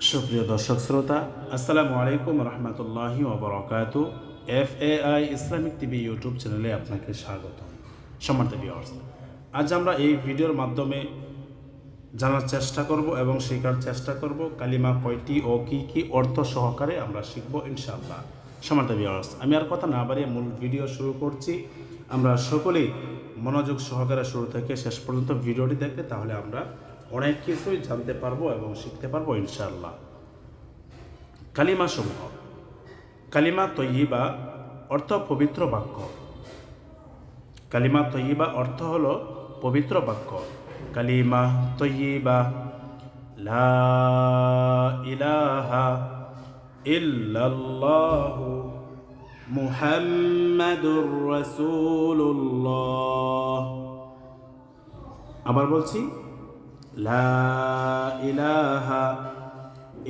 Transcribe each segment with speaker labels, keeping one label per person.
Speaker 1: সুপ্রিয় দর্শক শ্রোতা, আসসালামু আলাইকুম রহমতুল্লাহি ওবরাকাতু। FAI ইসলামিক টিভি ইউটিউব চ্যানেলে আপনাকে স্বাগত। সম্মানিত ভিউয়ার্স, আজ আমরা এই ভিডিওর মাধ্যমে জানার চেষ্টা করব এবং শেখার চেষ্টা করব কালিমা কয়টি ও কি কি অর্থ সহকারে আমরা শিখব ইনশাআল্লাহ। সম্মানিত ভিউয়ার্স, আমি আর কথা না বাড়িয়ে মূল ভিডিও শুরু করছি। আমরা সকলেই মনোযোগ সহকারে শুরু থেকে শেষ পর্যন্ত ভিডিওটি দেখলে তাহলে আমরা অনেক কিছুই জানতে পারবো এবং শিখতে পারবো ইনশাআল্লাহ। কালিমা সমূহ। কালিমা তয়্যিবা অর্থ পবিত্র বাক্য। কালিমা তয়্যিবা অর্থ হলো পবিত্র বাক্য। কালিমা তয়্যিবা, লা ইলাহা ইল্লাল্লাহু মুহাম্মাদুর রাসূলুল্লাহ। আবার বলছি, লা ইলাহা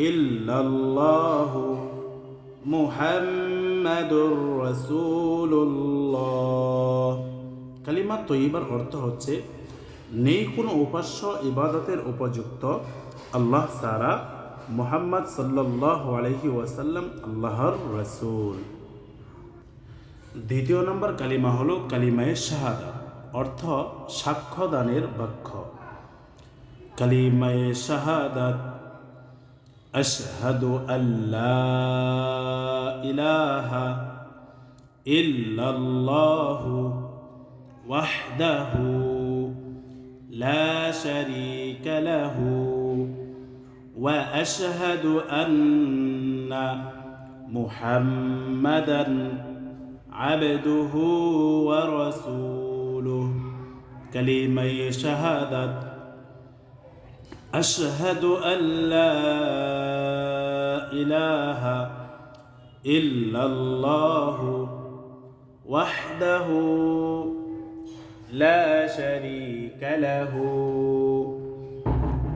Speaker 1: ইল্লাল্লাহু মুহাম্মাদুর রাসূলুল্লাহ। কালিমা তয়্যিবার অর্থ হচ্ছে নেই কোনো উপাস্য ইবাদতের উপযুক্ত আল্লাহ ছাড়া, মুহাম্মদ সাল্লাল্লাহু আলাইহি ওয়াসাল্লাম আল্লাহর রাসূল। দ্বিতীয় নম্বর কালিমা হলো কালিমায়ে শাহাদাত, অর্থ সাক্ষ্যদানের বাক্য। কালিমায়ে শাহাদাত, আশহাদু আল্লা ইলাহা ইল্লাল্লাহু ওয়াহদাহু লা শারীকা লাহু ওয়া আশহাদু আন্না মুহাম্মাদান আবদুহু ওয়া রাসূলুহু। কালিমায়ে শাহাদাত, আশহাদু আল্লা ইলাহা ইল্লাল্লাহু ওয়াহদাহু লা শারীকা লাহু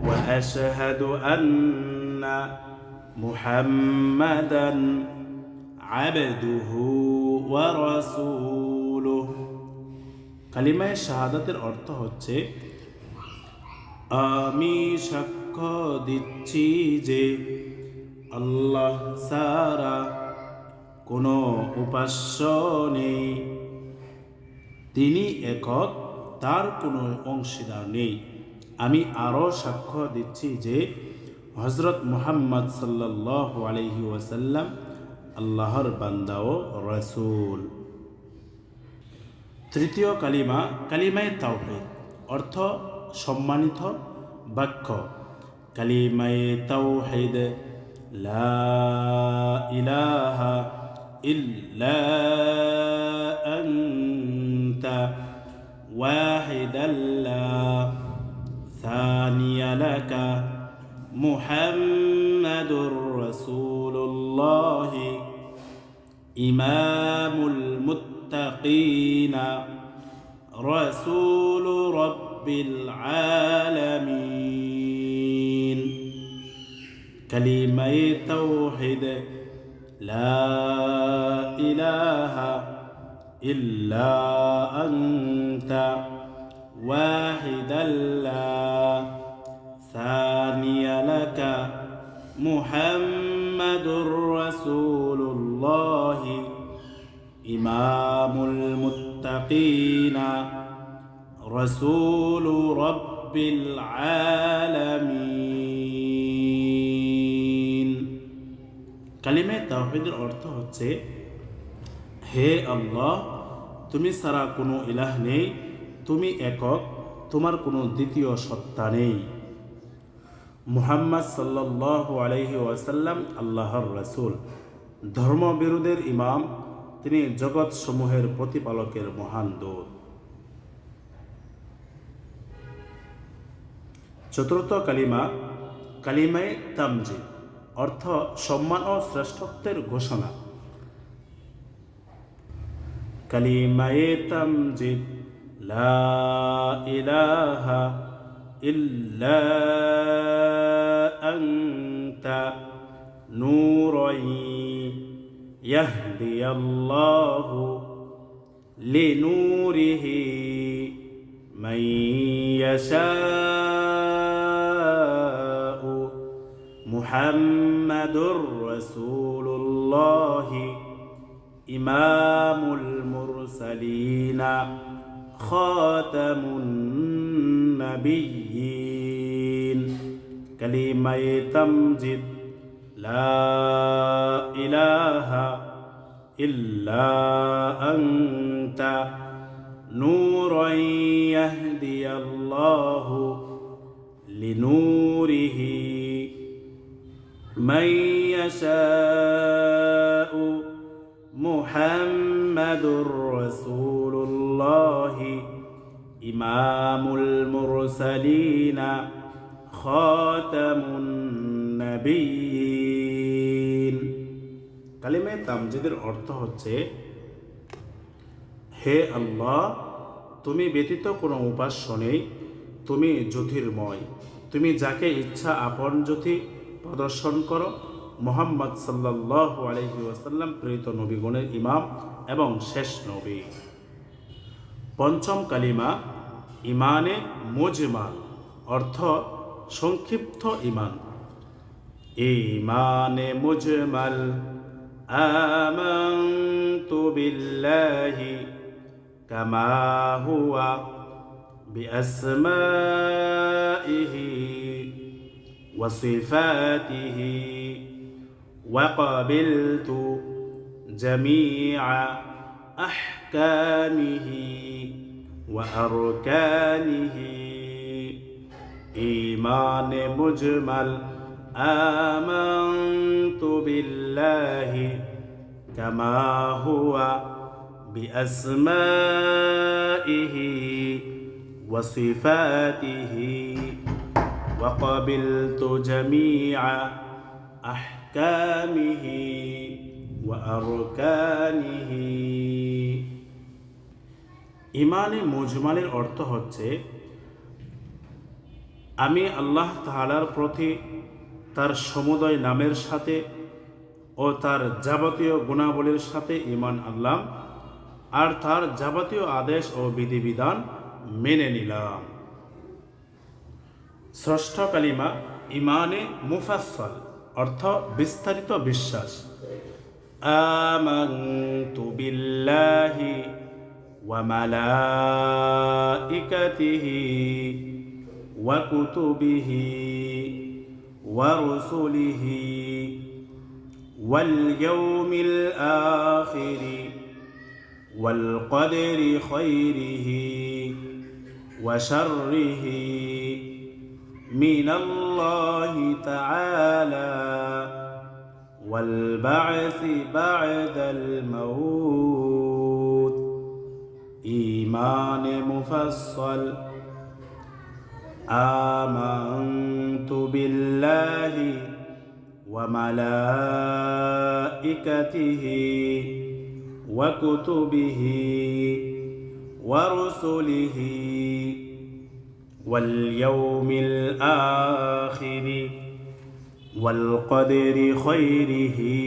Speaker 1: ওয়া আশহাদু আন্না মুহাম্মাদান আবদুহু ওয়া রাসূলুহু। কালিমায়ে শাহাদাতের অর্থ হচ্ছে আমি সাক্ষ্য দিচ্ছি যে আল্লাহ ছাড়া কোনো উপাস্য নেই, তিনি একক, তার কোনো অংশীদার নেই। আমি আরও সাক্ষ্য দিচ্ছি যে হযরত মুহাম্মদ সাল্লাল্লাহু আলাইহি ওয়াসাল্লাম আল্লাহর বান্দা ও রাসূল। তৃতীয় কালিমা কালিমায়ে তাওহীদ, অর্থ সম্মানিত বাক্য। কালিমায়ে তাওহীদ, লা ইলাহা ইল্লা আনতা ওয়াহিদান লা সানিয়া লাকা মুহাম্মাদুর রাসূলুল্লাহ ইমামুল মুত্তাকিনা রাসূলু রাব্বিল আলামিন। কালিমায়ে তাওহীদ, লা ইলাহা ইল্লা আনতা ওয়াহিদান লা সানিয়া লাকা মুহাম্মাদুর রাসূলুল্লাহ ইমামুল মুত্তাকিনা রাসূলু রাব্বিল আলামিন। কালিমায়ে তাওহীদের অর্থ হচ্ছে হে আল্লাহ, তুমি ছাড়া কোনো ইলাহ নেই, তুমি একক, তোমার কোনো দ্বিতীয় সত্তা নেই। মুহাম্মদ সাল্লাল্লাহু আলাইহি ওয়াসাল্লাম আল্লাহর রাসূল, ধর্মবিরোধের ইমাম, তিনি জগৎ সমূহের প্রতিপালকের মহান দূত। চতুর্থ কালিমা কালিমায়ে তামজিদ, অর্থ সম্মান ও শ্রেষ্ঠত্বের ঘোষণা। কালিমায়ে তামজিদ, লা ইলাহা ইল্লা আনতা নূরান ইয়াহদিয়াল্লাহু লিনূরিহি মান ইয়াশাউ মুহাম্মাদুর রাসূলুল্লাহ ইমামুল মুরসালিনা খাতামুন নাবিয়্যিন কালিমায়ে তামজিদ লা ইলাহা ইল্লা আনতা নূরান ইয়াহদিয়াল্লাহু লিনূরিহি মান ইয়াশাউ মুহাম্মাদুর রাসূলুল্লাহ ইমামুল মুরসালিনা খাতামুন নাবিয়্যিন। কালিমা তামজিদের অর্থ হচ্ছে, হে আল্লাহ, তুমি ব্যতীত কোনো উপাস্য নেই, তুমি জ্যোতির্ময়, তুমি যাকে ইচ্ছা আপন জ্যোতি প্রদর্শন করো। মুহাম্মদ সাল্লাল্লাহু আলাইহি ওয়াসাল্লাম প্রেরিত নবীগণের ইমাম এবং শেষ নবী। পঞ্চম কালিমা ইমানে মুজমাল, অর্থ সংক্ষিপ্ত ইমান। ইমানে মুজমাল আমানতু বিল্লাহি কামা হুয়া বিআসমাইহি ওয়া সিফাতিহি ওয়া ক্বাবিলতু জামিআ আহকামিহি ওয়া আরকানিহি। ইমানে মুজমাল আমানতু বিল্লাহি কামা হুয়া বিআসমাইহি ওয়া সিফাতিহি ওয়া ক্বাবিলতু জামিআ আহকামিহি ওয়া আরকানিহি। ইমানে মুজমালের অর্থ হচ্ছে, আমি আল্লাহ তাআলার প্রতি তার সমুদয় নামের সাথে ও তার যাবতীয় গুণাবলীর সাথে ঈমান আনলাম, আর তার যাবতীয় আদেশ ও বিধিবিধান মেনে নিলাম। ষষ্ঠ কালিমা ইমানে মুফাসসাল, অর্থ বিস্তারিত বিশ্বাস। আমানতু বিল্লাহি ওয়া মালাইকাতিহি ওয়া কুতুবিহি ওয়া রুসুলিহি ওয়াল ইয়াউমিল আখিরি ওয়াল কদরি খাইরিহি ওয়া শাররিহি মিনাল্লাহি তাআলা ওয়াল বা'সি বা'দাল মাউত। ঈমানে মুফাসসাল আমানতু বিল্লাহি ওয়া মালাইকাতিহি ওয়া কুতুবিহি ওয়া রুসুলিহি ওয়াল ইয়াউমিল আখিরি ওয়াল কদরি খাইরিহি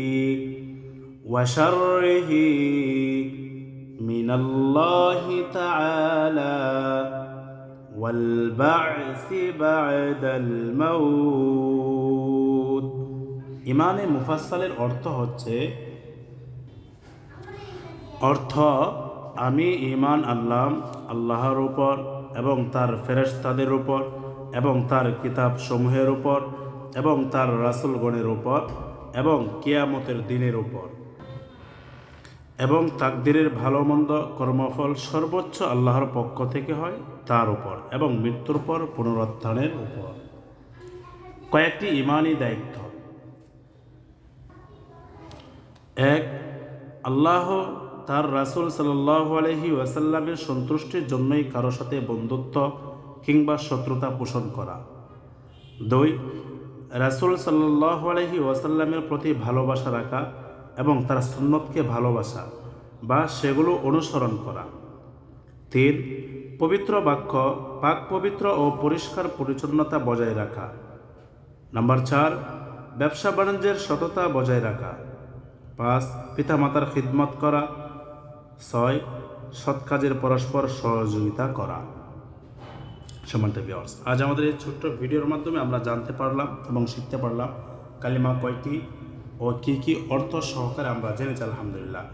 Speaker 1: ওয়া শাররিহি মিনাল্লাহি তাআলা ওয়াল বা'সি বা'দাল মাউত। ইমানে মুফাসসালের অর্থ হচ্ছে, আমি ঈমান আনলাম আল্লাহর উপর এবং তার ফেরেশতাদের উপর এবং তার কিতাব সমূহের উপর এবং তার রাসূলগণের উপর এবং কিয়ামতের দিনের উপর এবং তাকদীরের ভালো মন্দ কর্মফল সর্বোচ্চ আল্লাহর পক্ষ থেকে হয় তার উপর এবং মৃত্যুর পর পুনরুত্থানের উপর। কয়েকটি ঈমানী দায়িত্ব। 1. আল্লাহ তার রাসূল সাল্লাল্লাহু আলাইহি ওয়াসাল্লামের সন্তুষ্টির জন্যই কারো সাথে বন্ধুত্ব কিংবা শত্রুতা পোষণ করা। 2. রাসূল সাল্লাল্লাহু আলাইহি ওয়াসাল্লামের প্রতি ভালোবাসা রাখা এবং তার সুন্নতকে ভালোবাসা বা সেগুলো অনুসরণ করা। 3. পবিত্র বাক্য, পাক পবিত্র ও পরিষ্কার পরিচ্ছন্নতা বজায় রাখা। নাম্বার 4. ব্যবসা বাণিজ্যের সততা বজায় রাখা। 5. পিতামাতার খিদমত করা। 6. সৎ কাজের পরস্পর সহযোগিতা করা। সম্মানিত ভিউয়ার্স, আজ আমাদের এই ছোট্ট ভিডিওর মাধ্যমে আমরা জানতে পারলাম এবং শিখতে পারলাম কালিমা কয়টি ও কী কী অর্থ সহকারে আমরা জেনেছি আলহামদুলিল্লাহ।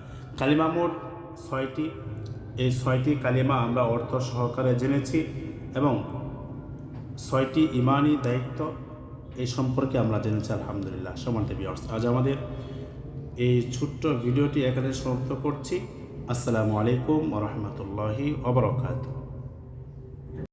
Speaker 1: কালিমা মোট 6টি। এই 6টি কালিমা আমরা অর্থ সহকারে জেনেছি এবং 6টি ইমানি দায়িত্ব এই সম্পর্কে আমরা জেনেছি আলহামদুলিল্লাহ। সম্মানিত ভিউয়ার্স, আজ আমাদের এই ছোট্ট ভিডিওটি এখানে সমাপ্ত করছি। আসসালামু আলাইকুম ওয়া রাহমাতুল্লাহি ওয়া বারাকাতুহু।